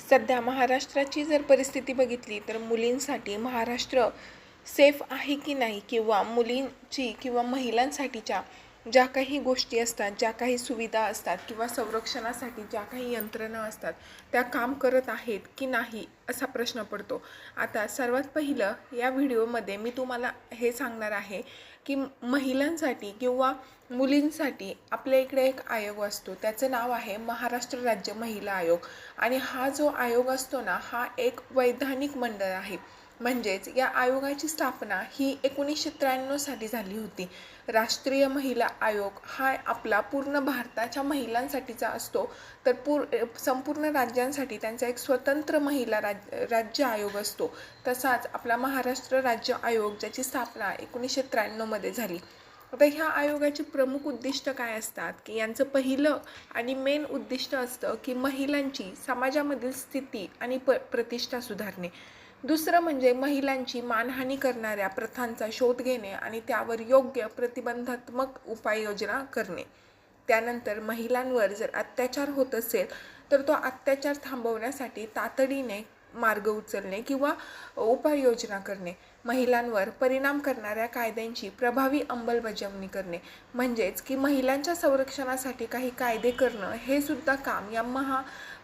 सध्या महाराष्ट्राची जर परिस्थिती बघितली तर मुलींसाठी महाराष्ट्र सेफ आहे की नाही, किंवा मुलींची किंवा महिलांसाठीच्या ज्या काही गोष्टी असतात, ज्या काही सुविधा असतात किंवा संरक्षणासाठी ज्या काही यंत्रणा असतात त्या काम करत आहेत की नाही असा प्रश्न पडतो. आता सर्वात पहिलं या व्हिडिओमध्ये मी तुम्हाला हे सांगणार आहे की महिलांसाठी किंवा मुलींसाठी आपल्या इकडे एक आयोग असतो, त्याचं नाव आहे महाराष्ट्र राज्य महिला आयोग. आणि हा जो आयोग असतो ना, हा एक वैधानिक मंडळ आहे. म्हणजेच या आयोगाची स्थापना ही 1993 साली झाली होती. राष्ट्रीय महिला आयोग हा आपला पूर्ण भारताच्या महिलांसाठीचा असतो, तर संपूर्ण राज्यांसाठी त्यांचा एक स्वतंत्र महिला राज्य आयोग असतो. तसाच आपला महाराष्ट्र राज्य आयोग, ज्याची स्थापना 1993 मध्ये झाली. आता ह्या आयोगाचे प्रमुख उद्दिष्ट काय असतात, की यांचं पहिलं आणि मेन उद्दिष्ट असतं की महिलांची समाजामधील स्थिती आणि प्रतिष्ठा सुधारणे. दुसरं म्हणजे महिलांची मानहानी करणाऱ्या प्रथांचा शोध घेणे आणि त्यावर योग्य प्रतिबंधात्मक उपाययोजना करणे. त्यानंतर महिलांवर जर अत्याचार होत असेल तर तो अत्याचार थांबवण्यासाठी तातडीने मार्ग उचलणे किंवा उपाययोजना करणे. महिलांवर परिणाम करणाऱ्या कायद्यांची प्रभावी अंमलबजावणी करणे, म्हणजेच की महिलांच्या संरक्षणासाठी काही कायदे करणं हे सुद्धा काम या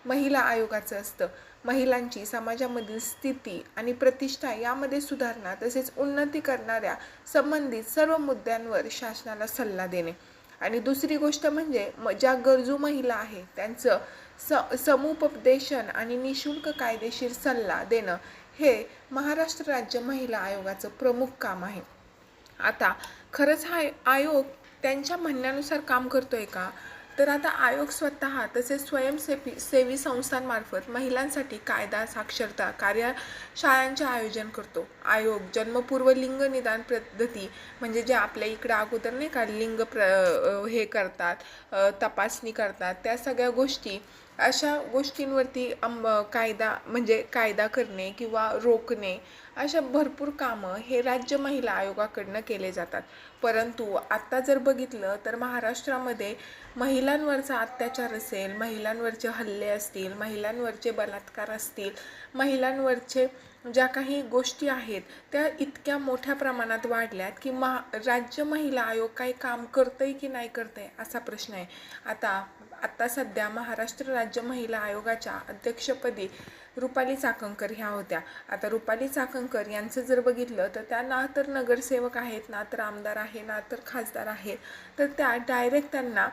महिला आयोगाचं असतं. महिलांची समाजामधील स्थिती आणि प्रतिष्ठा यामध्ये सुधारणा तसेच उन्नती करणाऱ्या संबंधित सर्व मुद्द्यांवर शासनाला सल्ला देणे. आणि दुसरी गोष्ट म्हणजे ज्या गरजू महिला आहेत त्यांचं समुपदेशन आणि निशुल्क कायदेशीर सल्ला देणं हे महाराष्ट्र राज्य महिला आयोगाचं प्रमुख काम आहे. आता खरंच हा आयोग त्यांच्या म्हणण्यानुसार काम करतोय का? तर आता आयोग स्वतः तसेच स्वयंसेवी संस्थांमार्फत महिलांसाठी कायदा साक्षरता कार्यशाळांचे आयोजन करतो. आयोग जन्मपूर्व लिंग निदान पद्धती, म्हणजे जे आपल्या इकडे अगोदर नाही का लिंग हे करतात, तपासणी करतात, त्या सगळ्या गोष्टी अशा गोष्टींवरती कायदा करणे किंवा रोखणे अशा भरपूर कामं हे राज्य महिला आयोगाकडनं केले जातात. परंतु आत्ता जर बघितलं तर महाराष्ट्रामध्ये महिलांवरचा अत्याचार असेल, महिलांवरचे हल्ले असतील, महिलांवरचे बलात्कार असतील, महिलांवरचे ज्या काही गोष्टी आहेत त्या इतक्या मोठ्या प्रमाणात वाढल्यात की राज्य महिला आयोग काही काम करतंय की नाही करतंय असा प्रश्न आहे. आता सध्या महाराष्ट्र राज्य महिला आयोगाच्या अध्यक्षपदी रुपाली चाकणकर ह्या होत्या. आता रुपाली चाकणकर यांचं जर बघितलं तर त्या ना तर नगरसेवक आहेत, ना तर आमदार आहे, ना तर खासदार आहेत, तर त्या डायरेक्ट त्यांना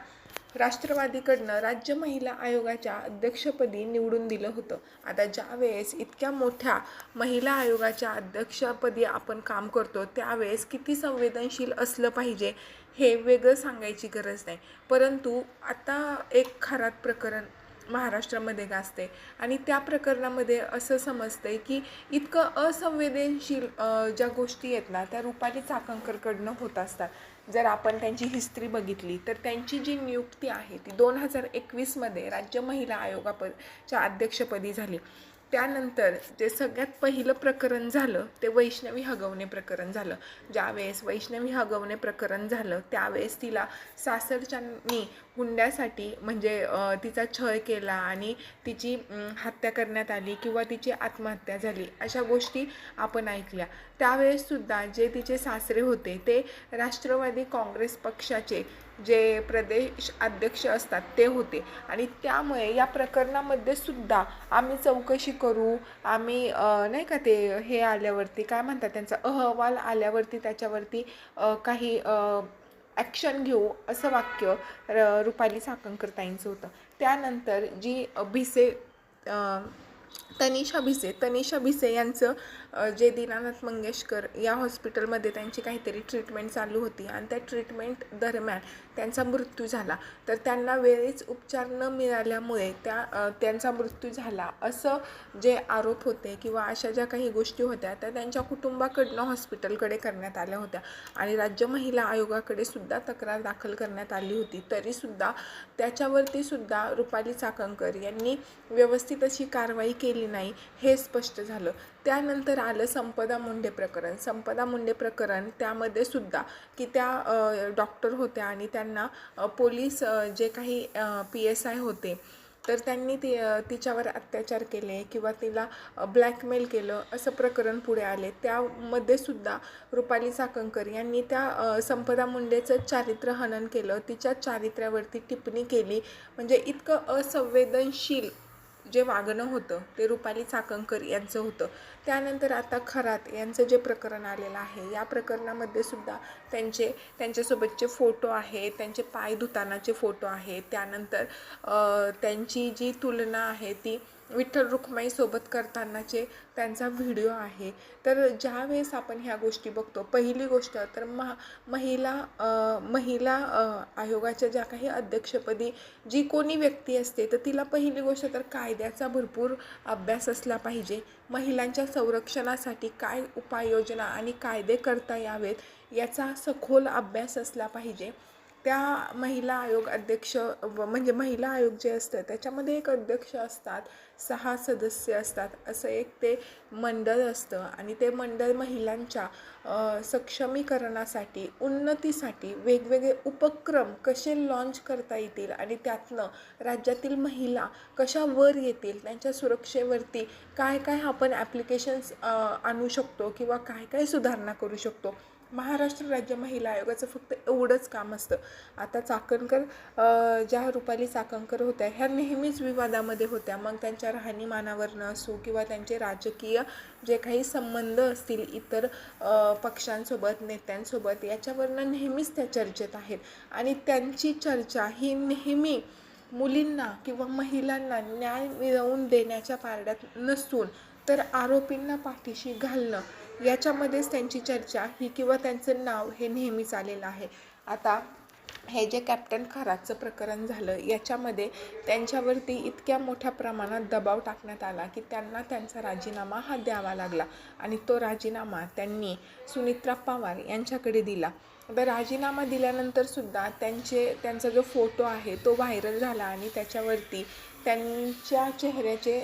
राष्ट्रवादीकडनं राज्य महिला आयोगाच्या अध्यक्षपदी निवडून दिलं होतं. आता ज्या वेळेस इतक्या मोठ्या महिला आयोगाच्या अध्यक्षपदी आपण काम करतो त्यावेळेस किती संवेदनशील असलं पाहिजे हे वेगळं सांगायची गरज नाही. परंतु आता एक खराब प्रकरण महाराष्ट्रामध्ये गाजते आणि त्या प्रकरणामध्ये असं समजतंय की इतकं असंवेदनशील ज्या गोष्टी आहेत ना त्या रुपाली चाकणकरकडनं होत असतात. जर आपण त्यांची हिस्ट्री बघितली तर त्यांची जी नियुक्ती आहे ती 2021 मध्ये राज्य महिला आयोगाच्या अध्यक्षपदी झाली. त्यानंतर जे सगळ्यात पहिलं प्रकरण झालं ते वैष्णवी हगवणे प्रकरण झालं. ज्यावेळेस वैष्णवी हगवणे प्रकरण झालं त्यावेळेस तिला सासरच्यांनी हुंड्यासाठी म्हणजे तिचा छळ केला आणि तिची हत्या करण्यात आली किंवा तिची आत्महत्या झाली अशा गोष्टी आपण ऐकल्या. त्यावेळेससुद्धा जे तिचे सासरे होते ते राष्ट्रवादी काँग्रेस पक्षाचे जे प्रदेश अध्यक्ष असतात ते होते. आणि त्यामुळे या प्रकरणामध्ये सुद्धा आम्ही चौकशी करू, आम्ही नाही का ते हे आल्यावरती काय म्हणतात त्यांचा अहवाल आल्यावरती त्याच्यावरती काही ॲक्शन घेऊ असं वाक्य रुपाली चाकणकर ताईंचं होतं. त्यानंतर जी तनिषा भिसे यांचं जे दीनानाथ मंगेशकर या हॉस्पिटलमध्ये त्यांची काहीतरी ट्रीटमेंट चालू होती आणि त्या ट्रीटमेंट दरम्यान त्यांचा मृत्यू झाला. तर त्यांना वेळेच उपचार न मिळाल्यामुळे त्यांचा मृत्यू झाला असं जे आरोप होते किंवा अशा ज्या काही गोष्टी होत्या त्या त्यांच्या कुटुंबाकडनं हॉस्पिटलकडे करण्यात आल्या होत्या आणि राज्य महिला आयोगाकडे सुद्धा तक्रार दाखल करण्यात आली होती. तरीसुद्धा त्याच्यावरती सुद्धा रुपाली चाकणकर यांनी व्यवस्थित अशी कारवाई केली नाही हे स्पष्ट झालं. त्यानंतर आलं संपदा मुंडे प्रकरण. त्यामध्ये सुद्धा की त्या डॉक्टर होत्या आणि त्यांना पोलीस जे काही PSI होते तर त्यांनी तिच्यावर अत्याचार केले किंवा तिला ब्लॅकमेल केलं असं प्रकरण पुढे आले. त्यामध्ये सुद्धा रुपाली चाकणकर यांनी त्या संपदा मुंडेचं चारित्र्य हनन केलं, तिच्या चारित्र्यावरती टिप्पणी केली. म्हणजे इतकं असंवेदनशील जे वागणं होतं ते रुपाली चाकणकर यांचं होतं. त्यानंतर आता खरात यांचं जे प्रकरण आलेलं आहे, या प्रकरणामध्ये सुद्धा त्यांच्यासोबतचे फोटो आहेत, त्यांचे पाय धुतानाचे फोटो आहेत. त्यानंतर त्यांची जी तुलना आहे ती विठ्ठल रुक्माईसोबत करतानाचे त्यांचा व्हिडिओ आहे. तर ज्यावेळेस आपण ह्या गोष्टी बघतो, पहिली गोष्ट तर महिला आयोगाच्या ज्या काही अध्यक्षपदी जी कोणी व्यक्ती असते, तर तिला पहिली गोष्ट तर कायद्याचा भरपूर अभ्यास असला पाहिजे. महिलांच्या संरक्षणासाठी काय उपाययोजना आणि कायदे करता यावेत याचा सखोल अभ्यास असला पाहिजे. त्या महिला आयोग अध्यक्ष म्हणजे महिला आयोग जे असतं त्याच्यामध्ये एक अध्यक्ष असतात, 6 सदस्य असतात, असं एक ते मंडळ असतं. आणि ते मंडळ महिलांच्या सक्षमीकरणासाठी, उन्नतीसाठी वेगवेगळे उपक्रम कसे लॉन्च करता येतील आणि त्यातनं राज्यातील महिला कशा वर येतील, त्यांच्या सुरक्षेवरती काय काय आपण ॲप्लिकेशन्स आणू शकतो किंवा काय काय सुधारणा करू शकतो. महाराष्ट्र राज्य महिला आयोगाचं फक्त एवढंच काम असतं. आता चाकणकर ज्या रुपाली चाकणकर होत्या ह्या नेहमीच विवादामध्ये होत्या. मग त्यांच्या राहणीमानावरनं असो किंवा त्यांचे राजकीय जे काही संबंध असतील इतर पक्षांसोबत, नेत्यांसोबत, याच्यावरनं नेहमीच त्या चर्चेत आहेत. आणि त्यांची चर्चा ही नेहमी मुलींना किंवा महिलांना न्याय मिळवून देण्याच्या पारड्यात नसून तर आरोपींना पाठीशी घालणं याच्यामध्येच त्यांची चर्चा ही किंवा त्यांचं नाव हे नेहमीच आलेलं आहे. आता हे जे कॅप्टन खरातचं प्रकरण झालं याच्यामध्ये त्यांच्यावरती इतक्या मोठ्या प्रमाणात दबाव टाकण्यात आला की त्यांना त्यांचा राजीनामा हा द्यावा लागला. आणि तो राजीनामा त्यांनी सुनित्रा पवार यांच्याकडे दिला. तर राजीनामा दिल्यानंतर सुद्धा त्यांचा जो फोटो आहे तो व्हायरल झाला आणि त्याच्यावरती त्यांच्या चेहऱ्याचे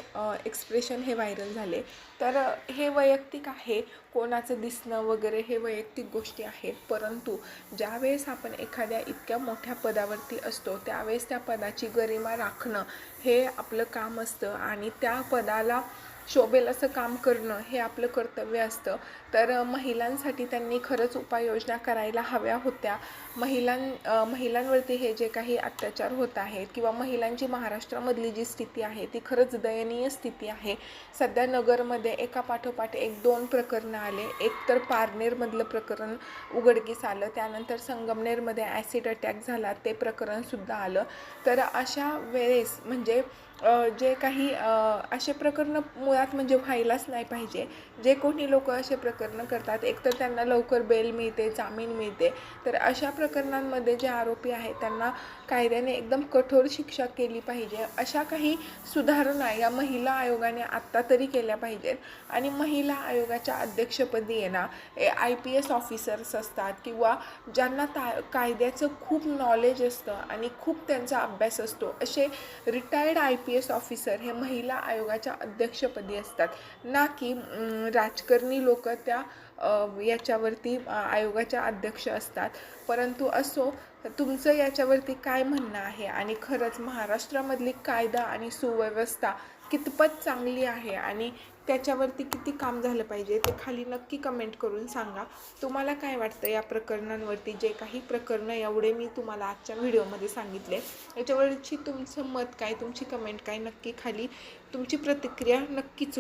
एक्सप्रेशन हे व्हायरल झाले. तर हे वैयक्तिक आहे, कोणाचं दिसणं वगैरे हे वैयक्तिक गोष्टी आहेत. परंतु ज्यावेळेस आपण एखाद्या इतक्या मोठ्या पदावरती असतो त्यावेळेस त्या पदाची गरिमा राखणं हे आपलं काम असतं आणि त्या पदाला शोभेल असं काम करणं हे आपलं कर्तव्य असतं. तर महिलांसाठी त्यांनी खरंच उपाययोजना करायला हव्या होत्या. महिलांवरती हे जे काही अत्याचार होत आहेत किंवा महिलांची महाराष्ट्रामधली जी स्थिती आहे ती खरंच दयनीय स्थिती आहे. सध्या नगरमध्ये एका पाठोपाठ 1-2 प्रकरणं आले. एक तर पारनेरमधलं प्रकरण उघडकीस आलं, त्यानंतर संगमनेरमध्ये ॲसिड अटॅक झाला ते प्रकरणसुद्धा आलं. तर अशा वेळेस म्हणजे जे काही असे प्रकरणं मुळात म्हणजे व्हायलाच नाही पाहिजे. जे कोणी लोक असे प्रकरणं करतात एकतर त्यांना लवकर बेल मिळते, जामीन मिळते. तर अशा प्रकरणांमध्ये जे आरोपी आहेत त्यांना कायद्याने एकदम कठोर शिक्षा केली पाहिजे. अशा काही सुधारणा या महिला आयोगाने आत्ता तरी केल्या पाहिजेत. आणि महिला आयोगाच्या अध्यक्षपदी आहे ना IPS ऑफिसर्स असतात किंवा ज्यांना कायद्याचं खूप नॉलेज असतं आणि खूप त्यांचा अभ्यास असतो असे रिटायर्ड IPS ऑफिसर हे महिला आयोगाच्या अध्यक्षपदी असतात, ना की राजकारणी लोक त्या याच्यावरती आयोगाच्या अध्यक्ष असतात. परंतु असो, तुमचं याच्यावरती काय म्हणणं आहे आणि खरंच महाराष्ट्रामधली कायदा आणि सुव्यवस्था कितपत चांगली आहे आणि त्याच्यावरती किती काम झालं पाहिजे ते खाली नक्की कमेंट करून सांगा. तुम्हाला काय वाटतं या प्रकरणांवरती? जे काही प्रकरणं एवढे मी तुम्हाला आजच्या व्हिडिओमध्ये सांगितले याच्यावरची तुमचं मत काय, तुमची कमेंट काय, नक्की खाली तुमची प्रतिक्रिया नक्कीच